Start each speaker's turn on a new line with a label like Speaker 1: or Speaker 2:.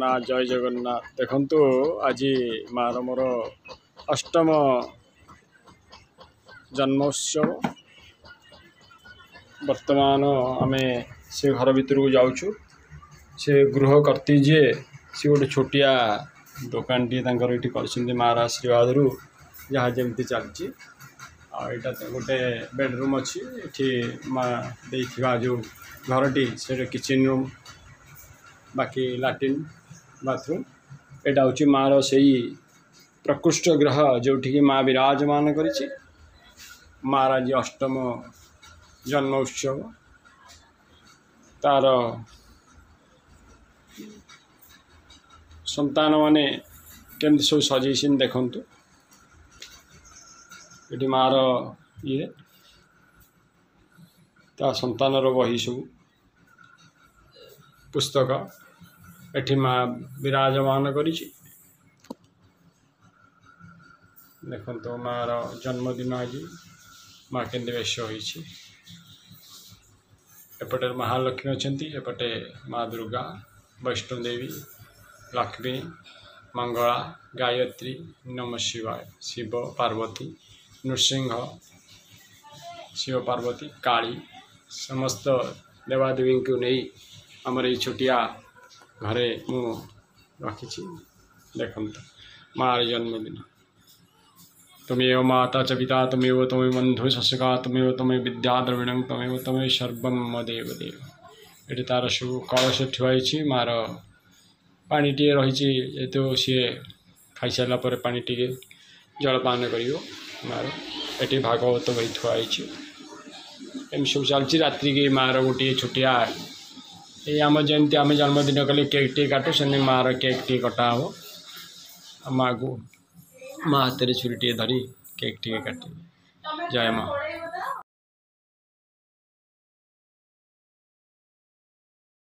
Speaker 1: जगन्नाथ जय जगन्नाथ। देखंतु आज मार मोर अष्टम जन्मोत्सव। वर्तमान आमे से घर भीतर को जाऊँ। से गृहकर्ती जी सी गोटे छोटिया दुकान टी कर मार आशीर्वाद जहाँ जमी चलती। आईटा गोटे बेडरूम अच्छी ये माँ देखा जो घरटी से किचन रूम बाकी लैट्रिन बाथरूम। यहाँ हूँ मार से प्रकृष्ट ग्रह जोठिकी माँ विराजमान करी। मार आज अष्टम जन्म उत्सव तार संतान माने केमती सब सजैन देखु। ये मार ये ता संतान बही सब पुस्तक एठी माँ विराजमान करी। देखो तो मार जन्मदिन आज माँ केंद्र वेश होती। एपटे महालक्ष्मी अच्छा, एपटे माँ दुर्गा, वैष्णोदेवी, लक्ष्मी, मंगला, गायत्री, नमः शिवाय, शिव पार्वती, नृसिंह, शिव पार्वती, काली समस्त देवादेवी को नहीं आमर ये छोटिया घरे मु रखी। देखो मार जन्मदिन। तमेव माता च पिता तमेव तमेव बंधु सस्यका तमेव तमेव विद्या द्रविणं तमेव तमेव सर्वं मदेव देव। ये तार सब कलश ठुआई। मार पानी टे रही तो सी खाई सारा पानी टे जलपान कर मार ये भागवत बही थुआई। एम सब चलती। रात्रि की मार गोटे छोटिया ये आम जमी आम जन्मदिन कले केक टे काटू से मार केक टे कटा हम माँ को माँ हाथ में छुरी टे धरी केक टे काटी। जय माँ।